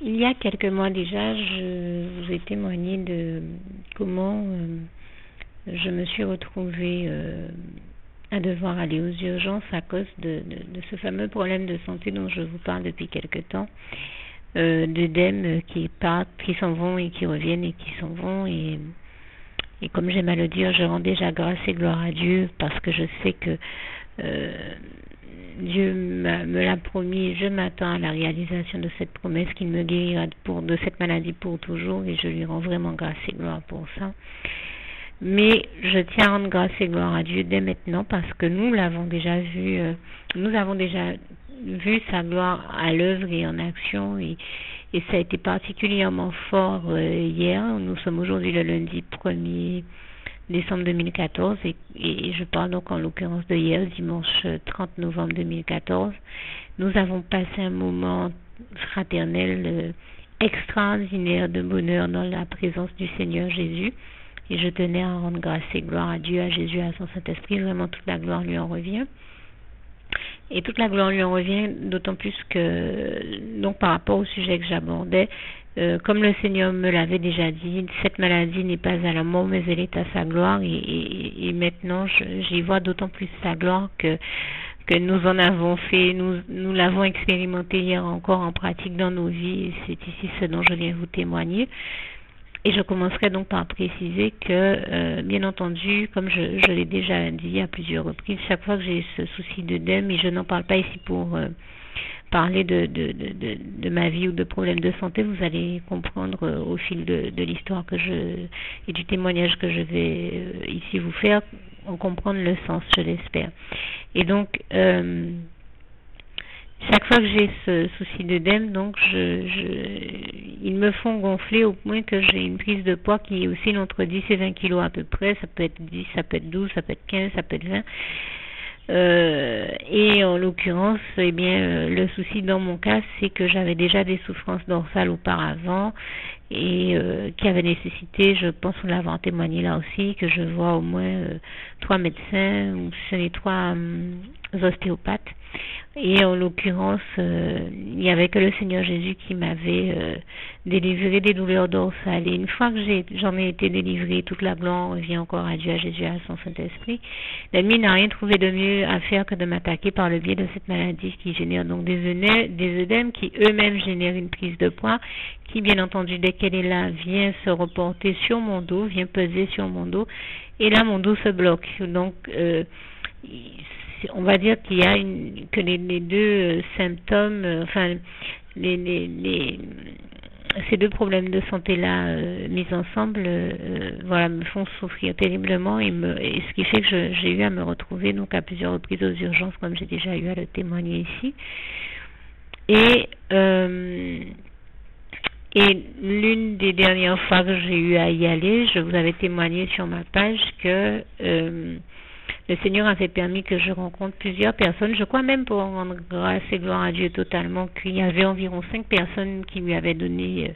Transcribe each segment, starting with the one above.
Il y a quelques mois déjà, je vous ai témoigné de comment je me suis retrouvée à devoir aller aux urgences à cause de ce fameux problème de santé dont je vous parle depuis quelque temps, d'œdèmes qui partent, qui s'en vont et qui reviennent et qui s'en vont. Et comme j'aime à le dire, je rends déjà grâce et gloire à Dieu parce que je sais que Dieu me l'a promis. Je m'attends à la réalisation de cette promesse qu'il me guérira de cette maladie pour toujours, et je lui rends vraiment grâce et gloire pour ça. Mais je tiens à rendre grâce et gloire à Dieu dès maintenant parce que nous l'avons déjà vu, nous avons déjà vu sa gloire à l'œuvre et en action, et ça a été particulièrement fort hier. Nous sommes aujourd'hui le lundi 1er décembre 2014 et je parle donc en l'occurrence de hier, dimanche 30 novembre 2014. Nous avons passé un moment fraternel extraordinaire de bonheur dans la présence du Seigneur Jésus, et je tenais à rendre grâce et gloire à Dieu, à Jésus, à son Saint-Esprit. Vraiment toute la gloire lui en revient. Et toute la gloire lui en revient d'autant plus que, donc par rapport au sujet que j'abordais, comme le Seigneur me l'avait déjà dit, cette maladie n'est pas à la mort, mais elle est à sa gloire, et maintenant j'y vois d'autant plus sa gloire que nous en avons fait, nous l'avons expérimenté hier encore en pratique dans nos vies, et c'est ici ce dont je viens vous témoigner. Et je commencerai donc par préciser que, bien entendu, comme je l'ai déjà dit à plusieurs reprises, chaque fois que j'ai ce souci d'œdème, et je n'en parle pas ici pour parler de ma vie ou de problèmes de santé, vous allez comprendre au fil de l'histoire et du témoignage que je vais ici vous faire, en comprendre le sens, je l'espère. Et donc, chaque fois que j'ai ce souci d'œdème, donc ils me font gonfler au point que j'ai une prise de poids qui oscille entre 10 et 20 kilos à peu près. Ça peut être 10, ça peut être 12, ça peut être 15, ça peut être 20. Et en l'occurrence, eh bien, le souci dans mon cas, c'est que j'avais déjà des souffrances dorsales auparavant, et qui avaient nécessité, je pense qu'on l'avait en témoigné là aussi, que je vois au moins 3 médecins, ou ce sont les 3 ostéopathes. Et en l'occurrence, il n'y avait que le Seigneur Jésus qui m'avait délivré des douleurs dorsales. Et une fois que j'en ai été délivrée, toute la gloire revient encore à Dieu, à Jésus, à son Saint-Esprit. L'ennemi n'a rien trouvé de mieux à faire que de m'attaquer par le biais de cette maladie qui génère donc des œdèmes qui eux-mêmes génèrent une prise de poids qui, bien entendu, dès qu'elle est là, vient se reporter sur mon dos, vient peser sur mon dos. Et là, mon dos se bloque. Donc, on va dire qu'il y a que les deux symptômes, enfin ces deux problèmes de santé là mis ensemble, voilà, me font souffrir terriblement, et ce qui fait que j'ai eu à me retrouver donc à plusieurs reprises aux urgences, comme j'ai déjà eu à le témoigner ici. Et l'une des dernières fois que j'ai eu à y aller, je vous avais témoigné sur ma page que le Seigneur avait permis que je rencontre plusieurs personnes, je crois même pour rendre grâce et gloire à Dieu totalement, qu'il y avait environ 5 personnes qui lui avaient donné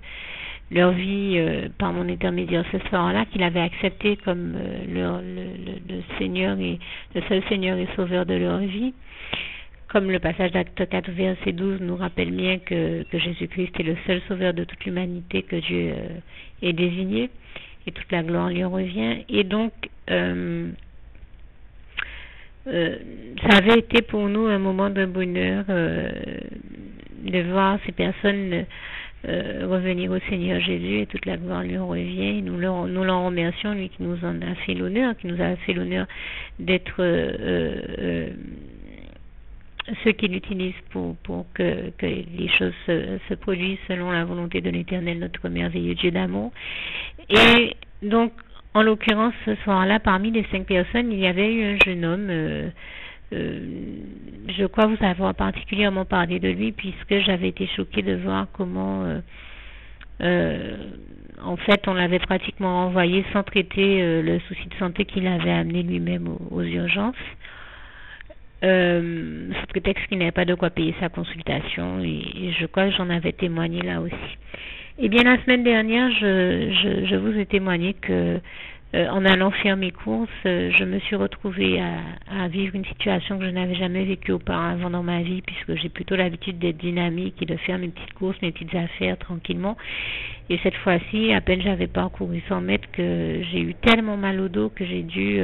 leur vie par mon intermédiaire ce soir-là, qu'il avait accepté comme le Seigneur et le seul Seigneur et Sauveur de leur vie. Comme le passage d'Acte 4, verset 12 nous rappelle bien que Jésus-Christ est le seul Sauveur de toute l'humanité que Dieu ait désigné, et toute la gloire lui en revient. Et donc, ça avait été pour nous un moment de bonheur de voir ces personnes revenir au Seigneur Jésus, et toute la gloire lui en revient. Nous l'en remercions, lui qui nous en a fait l'honneur, qui nous a fait l'honneur d'être ceux qui l'utilisent pour que les choses se produisent selon la volonté de l'Éternel, notre merveilleux Dieu d'amour. Et donc, en l'occurrence, ce soir-là, parmi les 5 personnes, il y avait eu un jeune homme, je crois vous avoir particulièrement parlé de lui, puisque j'avais été choquée de voir comment, en fait, on l'avait pratiquement envoyé sans traiter le souci de santé qu'il avait amené lui-même aux urgences, sous prétexte qu'il n'avait pas de quoi payer sa consultation, et je crois que j'en avais témoigné là aussi. Eh bien, la semaine dernière, je vous ai témoigné que en allant faire mes courses, je me suis retrouvée à vivre une situation que je n'avais jamais vécue auparavant dans ma vie, puisque j'ai plutôt l'habitude d'être dynamique et de faire mes petites courses, mes petites affaires tranquillement. Et cette fois-ci, à peine j'avais parcouru 100 mètres que j'ai eu tellement mal au dos que j'ai dû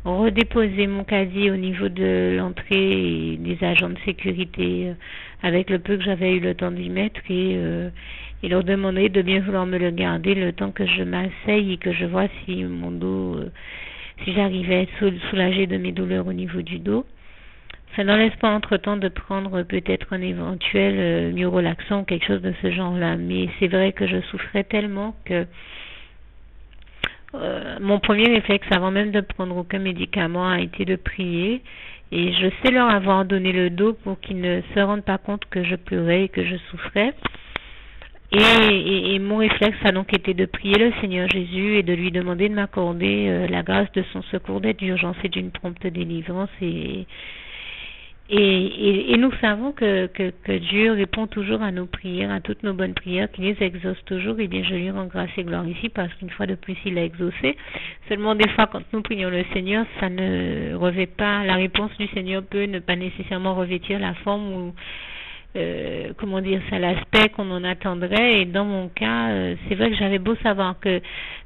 redéposer mon casier au niveau de l'entrée des agents de sécurité avec le peu que j'avais eu le temps d'y mettre et leur demander de bien vouloir me le garder le temps que je m'asseye et que je vois si mon dos, si j'arrivais à être soulagée de mes douleurs au niveau du dos. Ça n'en laisse pas entre-temps de prendre peut-être un éventuel myorelaxant ou quelque chose de ce genre-là. Mais c'est vrai que je souffrais tellement que mon premier réflexe, avant même de prendre aucun médicament, a été de prier. Et je sais leur avoir donné le dos pour qu'ils ne se rendent pas compte que je pleurais et que je souffrais. Et mon réflexe a donc été de prier le Seigneur Jésus et de lui demander de m'accorder la grâce de son secours, d'aide d'urgence et d'une prompte délivrance. Et nous savons que Dieu répond toujours à nos prières, à toutes nos bonnes prières, qu'il les exauce toujours. Et bien, je lui rends grâce et gloire ici parce qu'une fois de plus, il l'a exaucé. Seulement, des fois, quand nous prions le Seigneur, ça ne revêt pas, la réponse du Seigneur peut ne pas nécessairement revêtir la forme ou, comment dire ça, l'aspect qu'on en attendrait. Et dans mon cas, c'est vrai que j'avais beau savoir que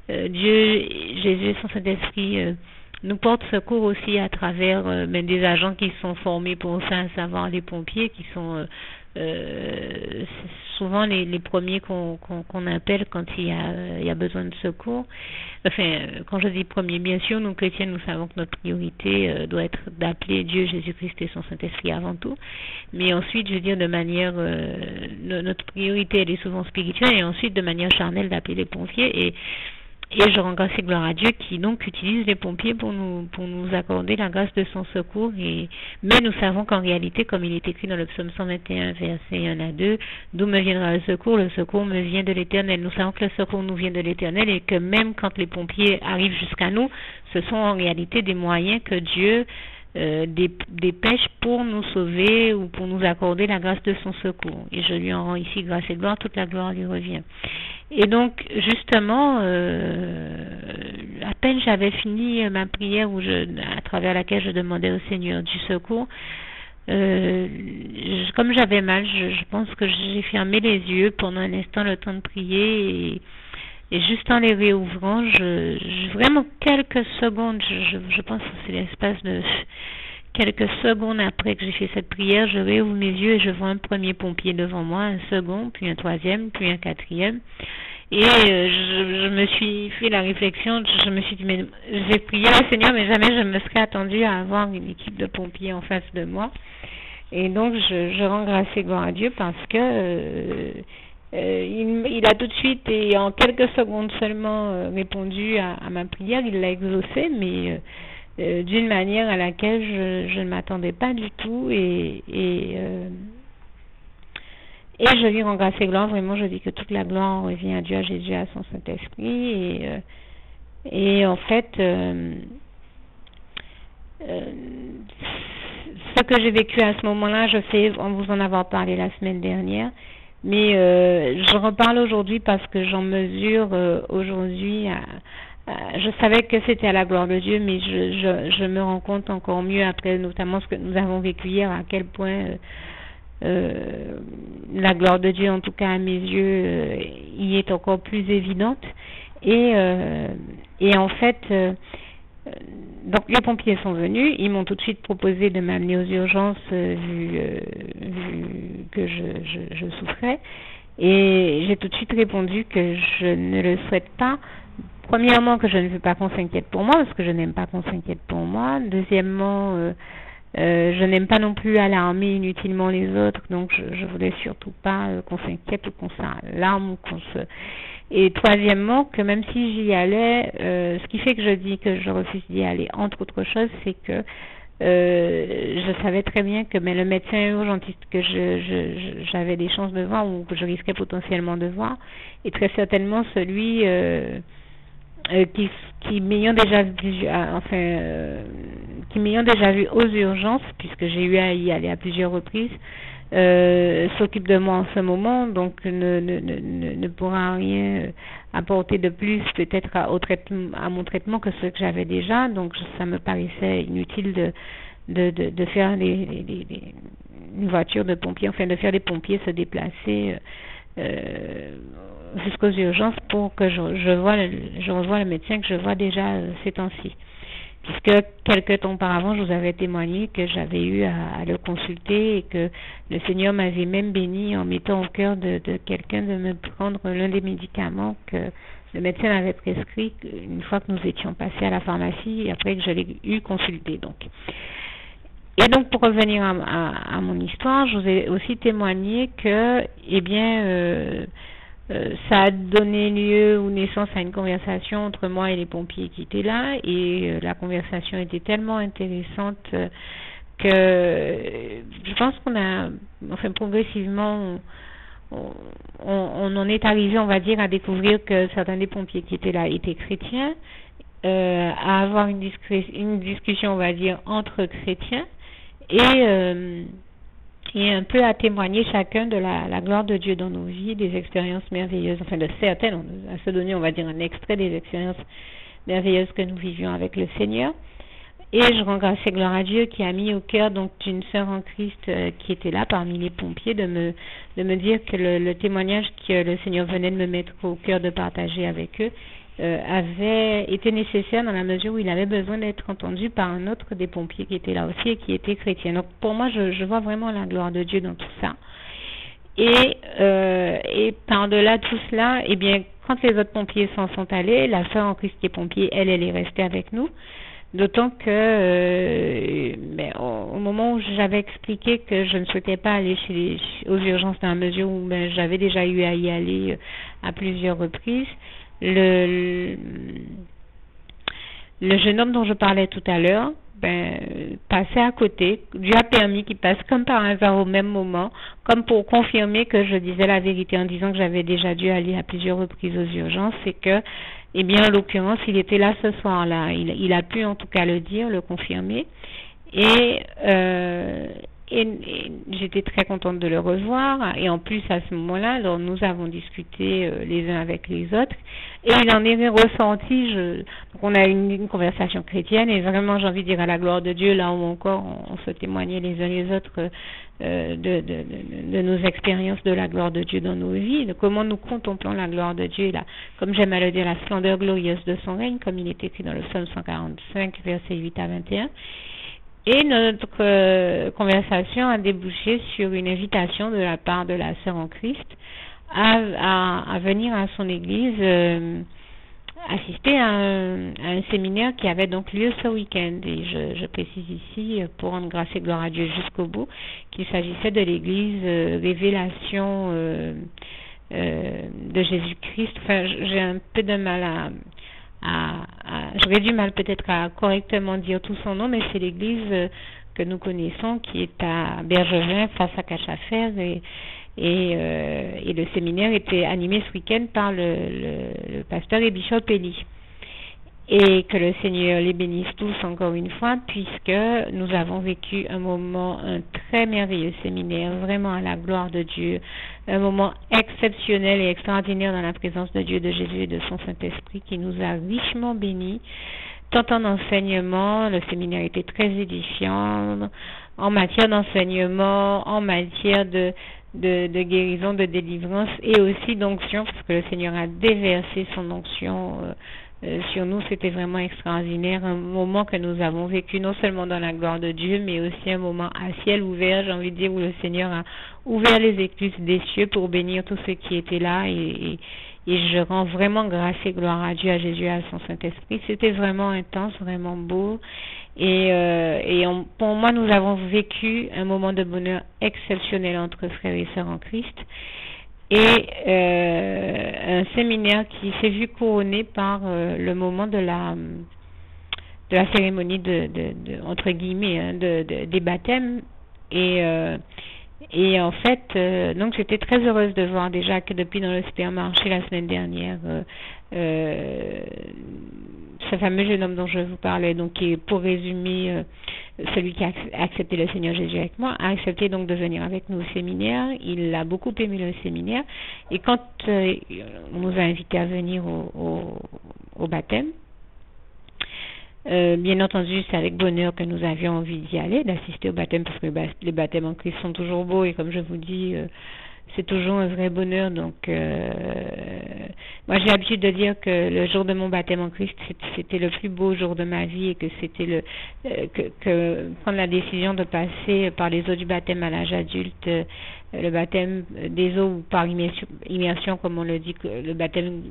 Dieu, Jésus et son Saint-Esprit nous portent secours aussi à travers des agents qui sont formés pour ça, à savoir les pompiers qui sont souvent les premiers qu'on appelle quand il y a besoin de secours. Enfin, quand je dis premiers, bien sûr, nous chrétiens, nous savons que notre priorité doit être d'appeler Dieu, Jésus-Christ et son Saint-Esprit avant tout. Mais ensuite, je veux dire, de manière, notre priorité, elle est souvent spirituelle, et ensuite, de manière charnelle, d'appeler les pompiers. Et je rends grâce et gloire à Dieu qui donc utilise les pompiers pour nous accorder la grâce de son secours. Mais nous savons qu'en réalité, comme il est écrit dans le psaume 121, verset 1 à 2, d'où me viendra le secours me vient de l'Éternel. Nous savons que le secours nous vient de l'Éternel et que même quand les pompiers arrivent jusqu'à nous, ce sont en réalité des moyens que Dieu dépêche pour nous sauver ou pour nous accorder la grâce de son secours. Et je lui en rends ici grâce et gloire, toute la gloire lui revient. Et donc, justement, à peine j'avais fini ma prière à travers laquelle je demandais au Seigneur du secours, comme j'avais mal, je pense que j'ai fermé les yeux pendant un instant le temps de prier et juste en les réouvrant, vraiment quelques secondes, je pense que c'est l'espace de quelques secondes après que j'ai fait cette prière, je réouvre mes yeux et je vois un premier pompier devant moi, un second, puis un troisième, puis un quatrième. Et je me suis fait la réflexion, je me suis dit, mais j'ai prié le Seigneur, mais jamais je me serais attendue à avoir une équipe de pompiers en face de moi. Et donc, je rends grâce et gloire à Dieu parce que il a tout de suite et en quelques secondes seulement répondu à ma prière. Il l'a exaucé, mais d'une manière à laquelle je ne m'attendais pas du tout. Et je lui rends grâce et gloire. Vraiment, je dis que toute la gloire revient à Dieu, à Jésus, à son Saint-Esprit. Et en fait, ce que j'ai vécu à ce moment-là, je sais en vous en avoir parlé la semaine dernière. Mais je reparle aujourd'hui parce que j'en mesure aujourd'hui. Je savais que c'était à la gloire de Dieu, mais je me rends compte encore mieux après, notamment ce que nous avons vécu hier, à quel point la gloire de Dieu, en tout cas à mes yeux, y est encore plus évidente. Et en fait, donc les pompiers sont venus, ils m'ont tout de suite proposé de m'amener aux urgences vu que je souffrais, et j'ai tout de suite répondu que je ne le souhaite pas. Premièrement, que je ne veux pas qu'on s'inquiète pour moi, parce que je n'aime pas qu'on s'inquiète pour moi. Deuxièmement, je n'aime pas non plus alarmer inutilement les autres, donc je voulais surtout pas qu'on s'inquiète ou qu'on s'alarme ou qu'on se... Et troisièmement, que même si j'y allais, ce qui fait que je dis que je refuse d'y aller, entre autres choses, c'est que je savais très bien que le médecin urgentiste que j'avais des chances de voir ou que je risquais potentiellement de voir est très certainement celui qui m'ayant déjà vu, qui m'ayant déjà vu aux urgences, puisque j'ai eu à y aller à plusieurs reprises, s'occupe de moi en ce moment, donc ne pourra rien apporter de plus peut-être à mon traitement que ce que j'avais déjà. Donc ça me paraissait inutile de faire une voiture de pompiers, enfin de faire des pompiers se déplacer jusqu'aux urgences pour que je revoie le médecin que je vois déjà ces temps-ci. Puisque quelques temps auparavant, je vous avais témoigné que j'avais eu à le consulter et que le Seigneur m'avait même béni en mettant au cœur de quelqu'un de me prendre l'un des médicaments que le médecin avait prescrit une fois que nous étions passés à la pharmacie et après que je l'ai eu consulté. Et donc, pour revenir à mon histoire, je vous ai aussi témoigné que, ça a donné lieu ou naissance à une conversation entre moi et les pompiers qui étaient là, et la conversation était tellement intéressante que je pense qu'on a, enfin progressivement, on en est arrivé, on va dire, à découvrir que certains des pompiers qui étaient là étaient chrétiens, à avoir une discussion, on va dire, entre chrétiens, et un peu à témoigner chacun de la gloire de Dieu dans nos vies, des expériences merveilleuses, enfin de certaines, à se donner, on va dire, un extrait des expériences merveilleuses que nous vivions avec le Seigneur. Et je rends grâce et gloire à Dieu qui a mis au cœur donc d'une sœur en Christ qui était là parmi les pompiers de me dire que le témoignage que le Seigneur venait de me mettre au cœur de partager avec eux avait été nécessaire dans la mesure où il avait besoin d'être entendu par un autre des pompiers qui était là aussi et qui était chrétien. Donc pour moi, je vois vraiment la gloire de Dieu dans tout ça. Et par-delà tout cela, eh bien, quand les autres pompiers s'en sont allés, la sœur en Christ qui est pompier, elle est restée avec nous. D'autant que au moment où j'avais expliqué que je ne souhaitais pas aller aux urgences dans la mesure où j'avais déjà eu à y aller à plusieurs reprises, le jeune homme dont je parlais tout à l'heure passait à côté. Dieu a permis qu'il passe comme par hasard au même moment, comme pour confirmer que je disais la vérité en disant que j'avais déjà dû aller à plusieurs reprises aux urgences, et que, eh bien, en l'occurrence, il était là ce soir-là. Il a pu en tout cas le dire, le confirmer. Et j'étais très contente de le revoir, et en plus à ce moment-là, alors nous avons discuté les uns avec les autres, et il en est ressenti, donc on a eu une conversation chrétienne, et vraiment j'ai envie de dire à la gloire de Dieu, là où encore on se témoignait les uns les autres de nos expériences de la gloire de Dieu dans nos vies, de comment nous contemplons la gloire de Dieu, là, comme j'aime à le dire, la splendeur glorieuse de son règne, comme il est écrit dans le psaume 145, versets 8 à 21. Et notre conversation a débouché sur une invitation de la part de la sœur en Christ à venir à son église assister à un séminaire qui avait donc lieu ce week-end. Et je précise ici, pour rendre grâce et gloire à Dieu jusqu'au bout, qu'il s'agissait de l'église Révélation de Jésus-Christ. Enfin, j'ai un peu de mal j'aurais du mal peut-être à correctement dire tout son nom, mais c'est l'église que nous connaissons qui est à Bergevin face à Cachafer, et le séminaire était animé ce week-end par le pasteur et bishop Eli. Et que le Seigneur les bénisse tous encore une fois, puisque nous avons vécu un très merveilleux séminaire, vraiment à la gloire de Dieu, un moment exceptionnel et extraordinaire dans la présence de Dieu, de Jésus et de son Saint-Esprit, qui nous a richement bénis, tant en enseignement, le séminaire était très édifiant, en matière d'enseignement, en matière de guérison, de délivrance, et aussi d'onction, parce que le Seigneur a déversé son onction sur nous. C'était vraiment extraordinaire, un moment que nous avons vécu non seulement dans la gloire de Dieu, mais aussi un moment à ciel ouvert, j'ai envie de dire, où le Seigneur a ouvert les écluses des cieux pour bénir tous ceux qui étaient là, et je rends vraiment grâce et gloire à Dieu, à Jésus, à son Saint-Esprit. C'était vraiment intense, vraiment beau, pour moi, nous avons vécu un moment de bonheur exceptionnel entre frères et sœurs en Christ, et un séminaire qui s'est vu couronné par le moment de la cérémonie entre guillemets des baptêmes, et en fait donc j'étais très heureuse de voir déjà que depuis dans le supermarché la semaine dernière ce fameux jeune homme dont je vous parlais, donc qui est, pour résumer, celui qui a accepté le Seigneur Jésus avec moi, a accepté donc de venir avec nous au séminaire. Il a beaucoup aimé le séminaire. Et quand on nous a invités à venir au baptême, bien entendu, c'est avec bonheur que nous avions envie d'y aller, d'assister au baptême, parce que les baptêmes en Christ sont toujours beaux, et comme je vous dis, c'est toujours un vrai bonheur. Donc, moi j'ai l'habitude de dire que le jour de mon baptême en Christ, c'était le plus beau jour de ma vie, et que c'était que prendre la décision de passer par les eaux du baptême à l'âge adulte, le baptême des eaux ou par immersion, comme on le dit, le baptême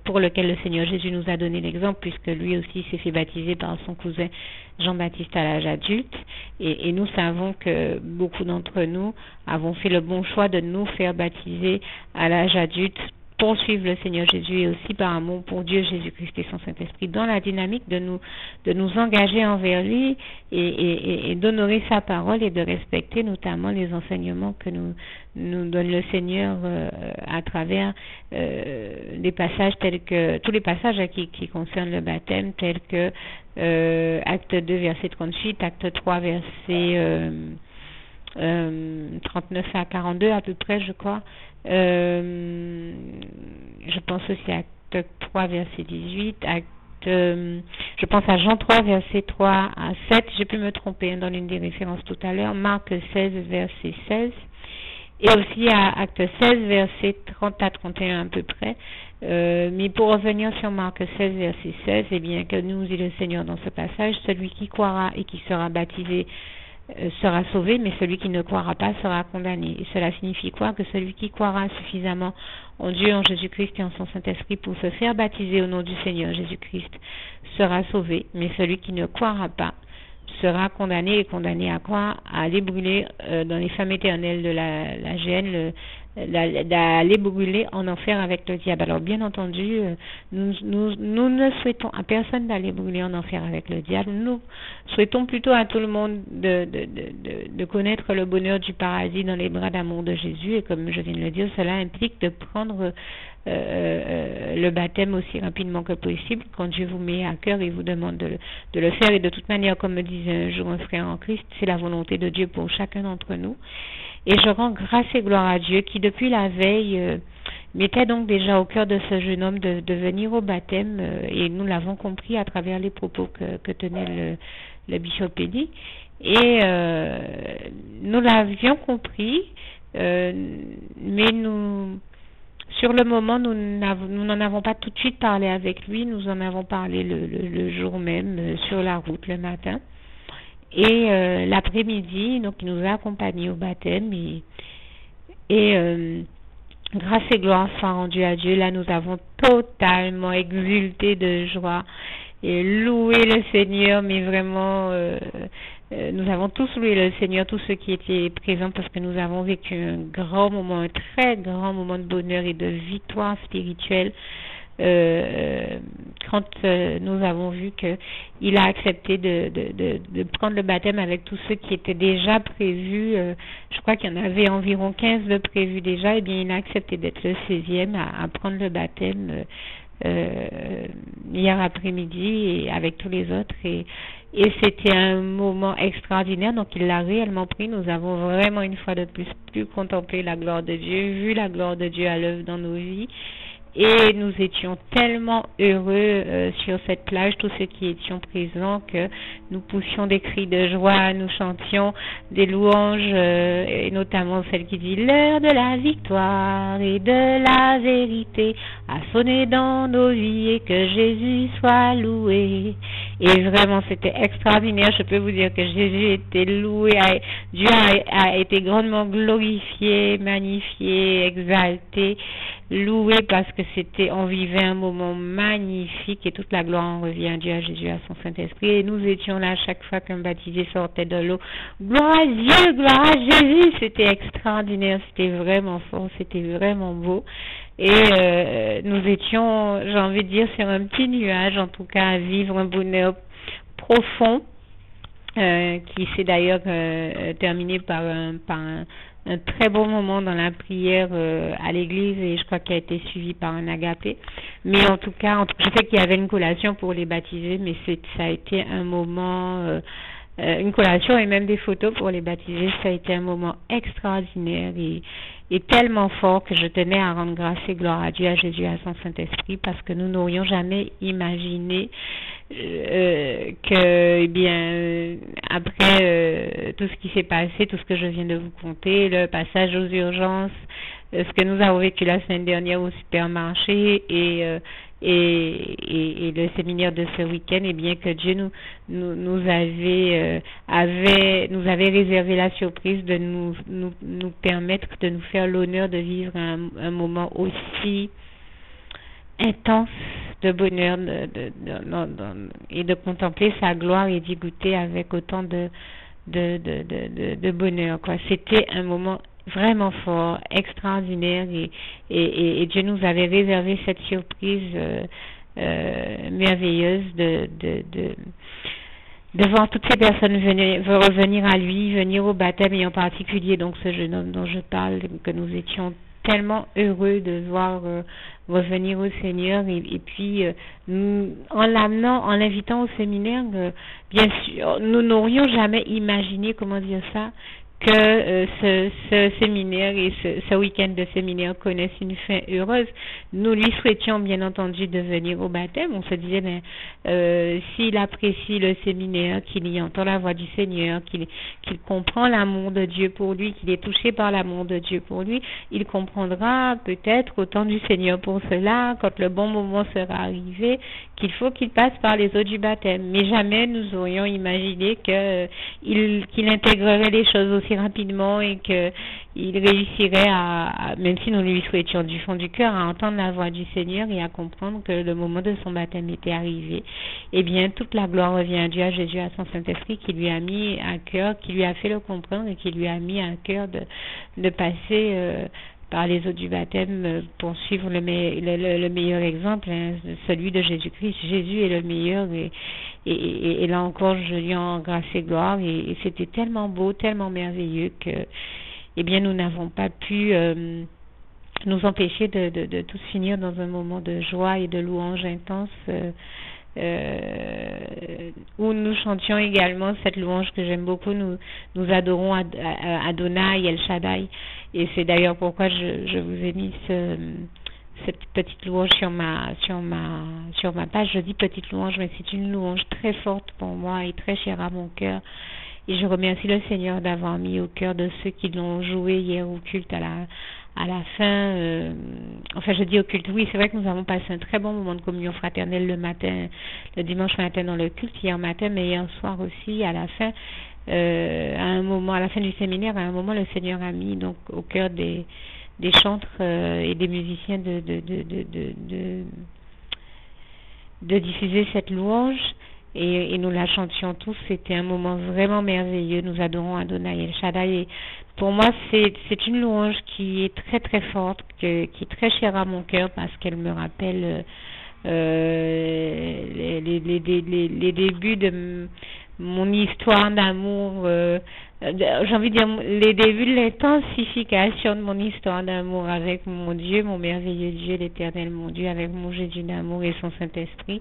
pour lequel le Seigneur Jésus nous a donné l'exemple, puisque lui aussi s'est fait baptiser par son cousin Jean-Baptiste à l'âge adulte, et nous savons que beaucoup d'entre nous avons fait le bon choix de nous faire baptiser à l'âge adulte pour suivre le Seigneur Jésus, et aussi par amour pour Dieu, Jésus-Christ et son Saint-Esprit, dans la dynamique de nous engager envers lui et d'honorer sa parole et de respecter notamment les enseignements que nous donne le Seigneur à travers des passages tels que tous les passages qui concernent le baptême, tels que Acte 2 verset 38, Acte 3 verset 39 à 42 à peu près, je crois. Je pense aussi à Acte 3 verset 18, je pense à Jean 3 verset 3 à 7, j'ai pu me tromper dans l'une des références tout à l'heure, Marc 16 verset 16, et aussi à Acte 16 verset 30 à 31 à peu près. Mais pour revenir sur Marc 16 verset 16, eh bien que nous dit le Seigneur dans ce passage, celui qui croira et qui sera baptisé sera sauvé, mais celui qui ne croira pas sera condamné. Et cela signifie quoi? Que celui qui croira suffisamment en Dieu, en Jésus-Christ et en son Saint-Esprit pour se faire baptiser au nom du Seigneur Jésus-Christ sera sauvé, mais celui qui ne croira pas sera condamné. Et condamné à quoi? À aller brûler dans les flammes éternelles de la géhenne, d'aller brûler en enfer avec le diable. Alors bien entendu, nous ne souhaitons à personne d'aller brûler en enfer avec le diable. Nous souhaitons plutôt à tout le monde de connaître le bonheur du paradis dans les bras d'amour de Jésus. Et comme je viens de le dire, cela implique de prendre le baptême aussi rapidement que possible quand Dieu vous met à cœur et vous demande de le faire. Et de toute manière, comme me disait un jour un frère en Christ, c'est la volonté de Dieu pour chacun d'entre nous. Et je rends grâce et gloire à Dieu qui, depuis la veille, mettait donc déjà au cœur de ce jeune homme de venir au baptême, et nous l'avons compris à travers les propos que tenait le bishop Eddy. Et nous l'avions compris, mais sur le moment, nous n'en avons pas tout de suite parlé avec lui, nous en avons parlé le jour même, sur la route, le matin. Et l'après-midi, donc il nous a accompagnés au baptême, et grâce et gloire soient rendues à Dieu. Là, nous avons totalement exulté de joie et loué le Seigneur, mais vraiment, nous avons tous loué le Seigneur, tous ceux qui étaient présents, parce que nous avons vécu un grand moment, un très grand moment de bonheur et de victoire spirituelle. Quand nous avons vu que il a accepté de prendre le baptême avec tous ceux qui étaient déjà prévus, je crois qu'il y en avait environ 15 de prévus déjà, et bien il a accepté d'être le 16e à prendre le baptême hier après-midi et avec tous les autres, et c'était un moment extraordinaire. Donc il l'a réellement pris. Nous avons vraiment une fois de plus contemplé la gloire de Dieu, vu la gloire de Dieu à l'œuvre dans nos vies. Et nous étions tellement heureux sur cette plage, tous ceux qui étions présents, que nous poussions des cris de joie, nous chantions des louanges, et notamment celle qui dit « L'heure de la victoire et de la vérité a sonné dans nos vies, et que Jésus soit loué. » Et vraiment, c'était extraordinaire. Je peux vous dire que Jésus était loué, Dieu a été grandement glorifié, magnifié, exalté, loué, parce que on vivait un moment magnifique, et toute la gloire en revient à Dieu, à Jésus, à son Saint-Esprit. Et nous étions là chaque fois qu'un baptisé sortait de l'eau. Gloire à Dieu, gloire à Jésus. C'était extraordinaire, c'était vraiment fort, c'était vraiment beau. Et nous étions, j'ai envie de dire, sur un petit nuage, en tout cas, à vivre un bonheur profond, qui s'est d'ailleurs terminé par un très bon moment dans la prière à l'église et je crois qu'il a été suivi par un agapé. Mais en tout cas, je sais qu'il y avait une collation pour les baptiser, mais ça a été un moment, une collation et même des photos pour les baptiser. Ça a été un moment extraordinaire et tellement fort que je tenais à rendre grâce et gloire à Dieu, à Jésus, à son Saint-Esprit, parce que nous n'aurions jamais imaginé que, eh bien, après tout ce qui s'est passé, tout ce que je viens de vous conter, le passage aux urgences, ce que nous avons vécu la semaine dernière au supermarché et le séminaire de ce week-end, et bien que Dieu nous avait réservé la surprise de nous permettre de nous faire l'honneur de vivre un moment aussi intense de bonheur et de contempler sa gloire et d'y goûter avec autant de bonheur, quoi. C'était un moment vraiment fort, extraordinaire et Dieu nous avait réservé cette surprise merveilleuse de voir toutes ces personnes revenir à lui, venir au baptême et en particulier donc ce jeune homme dont je parle, que nous étions tellement heureux de voir revenir au Seigneur et puis en l'invitant au séminaire, bien sûr, nous n'aurions jamais imaginé, comment dire ça, que ce séminaire et ce week-end de séminaire connaissent une fin heureuse. Nous lui souhaitions bien entendu de venir au baptême. On se disait, s'il apprécie le séminaire, qu'il y entend la voix du Seigneur, qu'il comprend l'amour de Dieu pour lui, qu'il est touché par l'amour de Dieu pour lui, il comprendra peut-être au temps du Seigneur pour cela, quand le bon moment sera arrivé, qu'il faut qu'il passe par les eaux du baptême. Mais jamais nous aurions imaginé qu'il intégrerait les choses aussi rapidement et qu'il réussirait même si nous lui souhaitions du fond du cœur, à entendre la voix du Seigneur et à comprendre que le moment de son baptême était arrivé. Eh bien, toute la gloire revient à Dieu, à Jésus, à son Saint-Esprit, qui lui a mis à cœur, qui lui a fait le comprendre et qui lui a mis à cœur de passer par les eaux du baptême pour suivre le meilleur exemple, hein, celui de Jésus-Christ. Jésus est le meilleur et là encore je lui en grâce et gloire et c'était tellement beau, tellement merveilleux que eh bien nous n'avons pas pu nous empêcher de tous finir dans un moment de joie et de louange intense où nous chantions également cette louange que j'aime beaucoup. Nous adorons Adonai, El Shaddai, et c'est d'ailleurs pourquoi je vous ai mis cette petite louange sur ma page. Je dis petite louange, mais c'est une louange très forte pour moi et très chère à mon cœur. Et je remercie le Seigneur d'avoir mis au cœur de ceux qui l'ont joué hier au culte à la fin. Enfin, je dis au culte, oui, c'est vrai que nous avons passé un très bon moment de communion fraternelle le dimanche matin dans le culte, hier matin, mais hier soir aussi, à la fin, à la fin du séminaire, à un moment, le Seigneur a mis donc au cœur des chantres et des musiciens de diffuser cette louange. Et nous la chantions tous. C'était un moment vraiment merveilleux. Nous adorons Adonai El Shaddai. Et pour moi, c'est une louange qui est très très forte, qui est très chère à mon cœur parce qu'elle me rappelle les débuts de mon histoire d'amour. J'ai envie de dire les débuts de l'intensification de mon histoire d'amour avec mon Dieu, mon merveilleux Dieu, l'Éternel, mon Dieu, avec mon Jésus d'amour et son Saint-Esprit.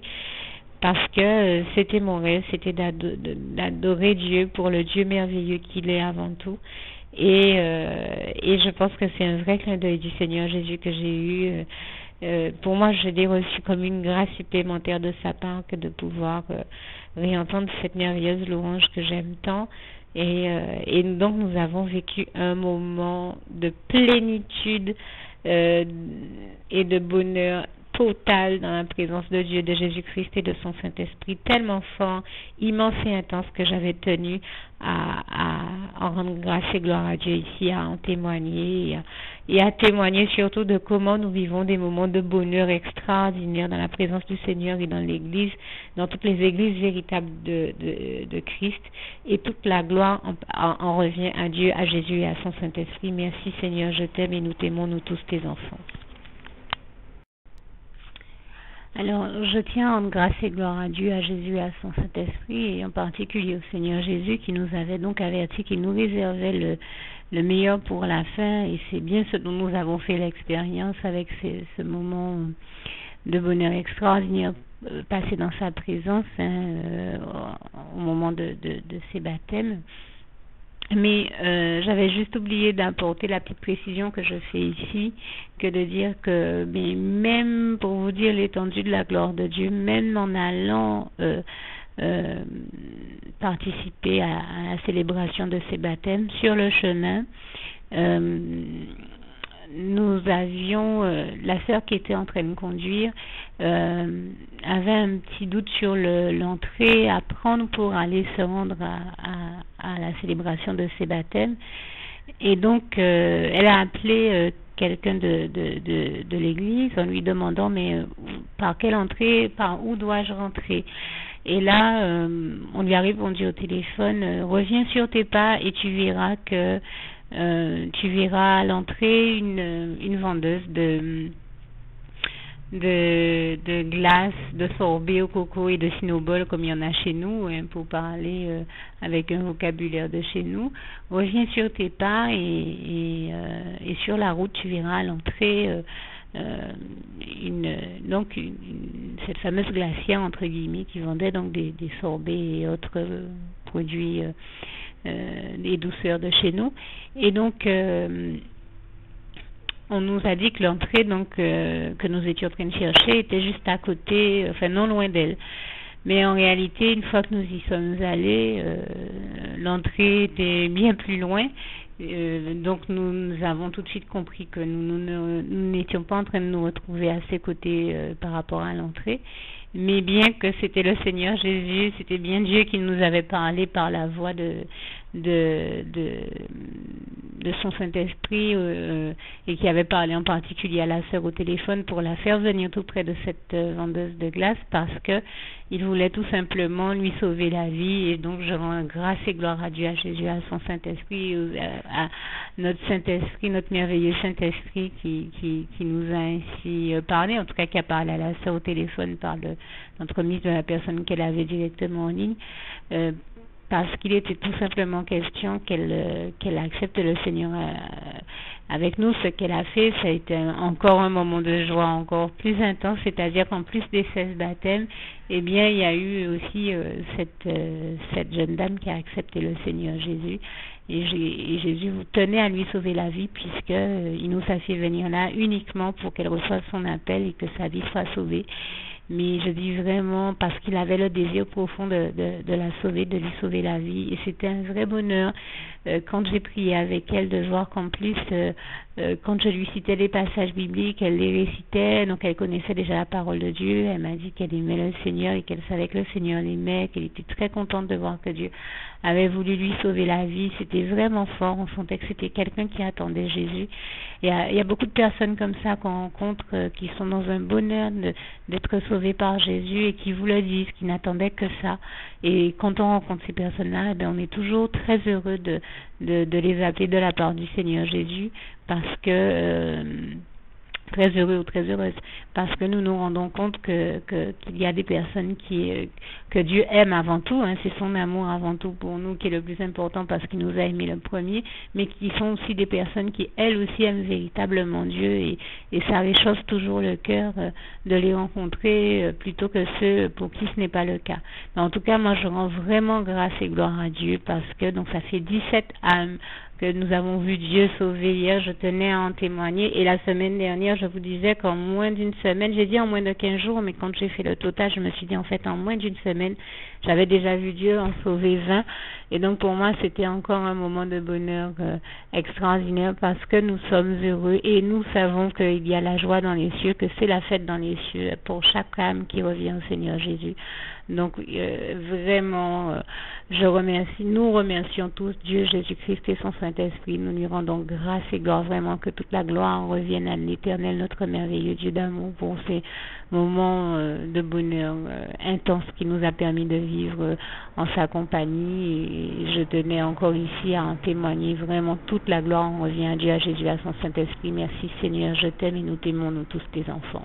Parce que c'était mon rêve, c'était d'adorer Dieu pour le Dieu merveilleux qu'il est avant tout. Et je pense que c'est un vrai clin d'œil du Seigneur Jésus que j'ai eu. Pour moi, je l'ai reçu comme une grâce supplémentaire de sa part que de pouvoir réentendre cette merveilleuse louange que j'aime tant. Et donc, nous avons vécu un moment de plénitude et de bonheur total dans la présence de Dieu, de Jésus-Christ et de son Saint-Esprit, tellement fort, immense et intense que j'avais tenu à en rendre grâce et gloire à Dieu ici, à en témoigner et à témoigner surtout de comment nous vivons des moments de bonheur extraordinaires dans la présence du Seigneur et dans l'Église, dans toutes les églises véritables de Christ, et toute la gloire en revient à Dieu, à Jésus et à son Saint-Esprit. Merci Seigneur, je t'aime et nous t'aimons, nous tous tes enfants. Alors, je tiens à rendre grâce et gloire à Dieu, à Jésus et à son Saint-Esprit, et en particulier au Seigneur Jésus qui nous avait donc averti qu'il nous réservait le meilleur pour la fin, et c'est bien ce dont nous avons fait l'expérience avec ce moment de bonheur extraordinaire passé dans sa présence au moment de ces baptêmes. Mais j'avais juste oublié d'apporter la petite précision que je fais ici, que de dire que même pour vous dire l'étendue de la gloire de Dieu, même en allant participer à la célébration de ces baptêmes, sur le chemin, nous avions, la sœur qui était en train de conduire avait un petit doute sur l'entrée à prendre pour aller se rendre à la célébration de ces baptêmes, et donc elle a appelé quelqu'un de l'église en lui demandant mais par quelle entrée, par où dois-je rentrer? Et là on lui a répondu au téléphone, reviens sur tes pas et tu verras que tu verras à l'entrée une vendeuse de glace, de sorbet au coco et de cinnobol comme il y en a chez nous, pour parler avec un vocabulaire de chez nous. Reviens sur tes pas et sur la route tu verras à l'entrée cette fameuse glacière entre guillemets qui vendait donc des sorbets et autres produits des douceurs de chez nous. Et donc on nous a dit que l'entrée que nous étions en train de chercher était juste à côté, enfin non loin d'elle. Mais en réalité, une fois que nous y sommes allés, l'entrée était bien plus loin. Donc nous avons tout de suite compris que nous n'étions pas en train de nous retrouver à ses côtés par rapport à l'entrée, mais bien que c'était le Seigneur Jésus, c'était bien Dieu qui nous avait parlé par la voix de son Saint-Esprit et qui avait parlé en particulier à la sœur au téléphone pour la faire venir tout près de cette vendeuse de glace, parce que il voulait tout simplement lui sauver la vie. Et donc je rends grâce et gloire à Dieu, à Jésus, à son Saint-Esprit, à notre Saint-Esprit, notre merveilleux Saint-Esprit qui nous a ainsi parlé, en tout cas qui a parlé à la sœur au téléphone par l'entremise de la personne qu'elle avait directement en ligne, parce qu'il était tout simplement question qu'elle accepte le Seigneur avec nous. Ce qu'elle a fait, ça a été encore un moment de joie encore plus intense, c'est-à-dire qu'en plus des 16 baptêmes, eh bien, il y a eu aussi cette jeune dame qui a accepté le Seigneur Jésus. Et Jésus tenait à lui sauver la vie, puisqu'il nous a fait venir là uniquement pour qu'elle reçoive son appel et que sa vie soit sauvée. Mais je dis vraiment parce qu'il avait le désir profond de la sauver, de lui sauver la vie. Et c'était un vrai bonheur quand j'ai prié avec elle de voir qu'en plus, quand je lui citais des passages bibliques, elle les récitait, donc elle connaissait déjà la parole de Dieu. Elle m'a dit qu'elle aimait le Seigneur et qu'elle savait que le Seigneur l'aimait, qu'elle était très contente de voir que Dieu avait voulu lui sauver la vie. C'était vraiment fort, on sentait que c'était quelqu'un qui attendait Jésus. Il y a beaucoup de personnes comme ça qu'on rencontre qui sont dans un bonheur d'être sauvés par Jésus et qui vous le disent, qui n'attendaient que ça. Et quand on rencontre ces personnes-là, on est toujours très heureux de les appeler de la part du Seigneur Jésus, parce que très heureux ou très heureuse, parce que nous nous rendons compte qu'il y a des personnes que Dieu aime avant tout, c'est son amour avant tout pour nous qui est le plus important, parce qu'il nous a aimés le premier, mais qui sont aussi des personnes qui elles aussi aiment véritablement Dieu, et ça réchauffe toujours le cœur de les rencontrer plutôt que ceux pour qui ce n'est pas le cas. Mais en tout cas, moi je rends vraiment grâce et gloire à Dieu, parce que donc ça fait 17 âmes que nous avons vu Dieu sauver. Hier, je tenais à en témoigner, et la semaine dernière, je vous disais qu'en moins d'une semaine, j'ai dit en moins de 15 jours, mais quand j'ai fait le total, je me suis dit en fait en moins d'une semaine, j'avais déjà vu Dieu en sauver 20, et donc pour moi c'était encore un moment de bonheur extraordinaire, parce que nous sommes heureux et nous savons qu'il y a la joie dans les cieux, que c'est la fête dans les cieux pour chaque âme qui revient au Seigneur Jésus. Donc vraiment, nous remercions tous Dieu, Jésus-Christ et son Saint-Esprit. Nous lui rendons grâce et gloire, vraiment que toute la gloire revienne à l'Éternel, notre merveilleux Dieu d'amour, pour ces moments de bonheur intense qui nous a permis de vivre en sa compagnie. Et je tenais encore ici à en témoigner. Vraiment, toute la gloire revient à Dieu, à Jésus, à son Saint-Esprit. Merci Seigneur, je t'aime et nous t'aimons, nous tous tes enfants.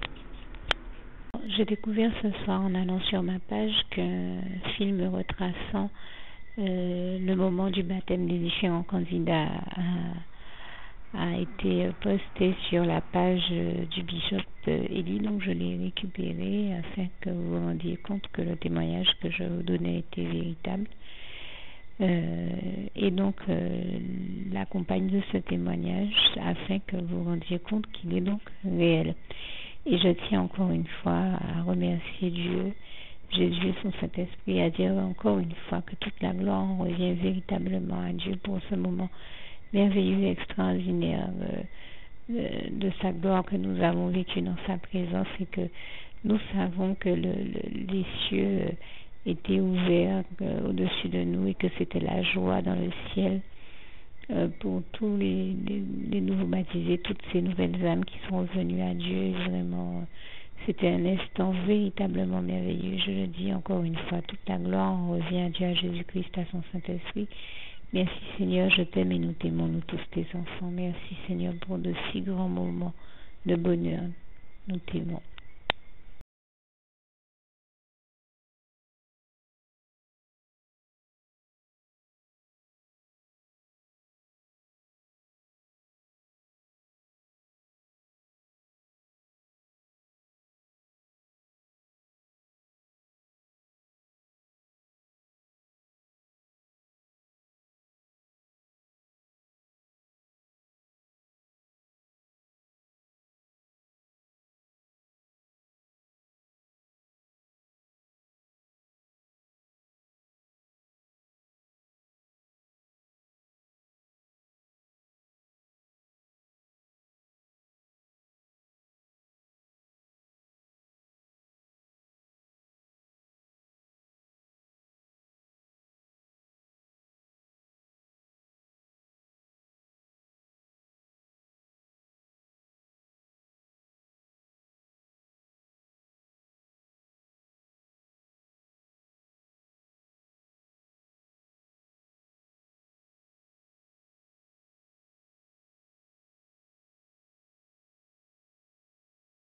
J'ai découvert ce soir en allant sur ma page qu'un film retraçant le moment du baptême des différents candidats a été posté sur la page du bishop Elie, donc je l'ai récupéré afin que vous vous rendiez compte que le témoignage que je vous donnais était véritable. Et donc l'accompagne de ce témoignage afin que vous vous rendiez compte qu'il est donc réel. Et je tiens encore une fois à remercier Dieu, Jésus et son Saint-Esprit, à dire encore une fois que toute la gloire revient véritablement à Dieu pour ce moment merveilleux et extraordinaire de sa gloire que nous avons vécu dans sa présence, et que nous savons que les cieux étaient ouverts au-dessus de nous et que c'était la joie dans le ciel pour tous les nouveaux baptisés, toutes ces nouvelles âmes qui sont revenues à Dieu. Et vraiment, c'était un instant véritablement merveilleux. Je le dis encore une fois, toute la gloire revient à Dieu, à Jésus-Christ, à son Saint-Esprit. Merci Seigneur, je t'aime et nous t'aimons, nous tous tes enfants. Merci Seigneur pour de si grands moments de bonheur. Nous t'aimons.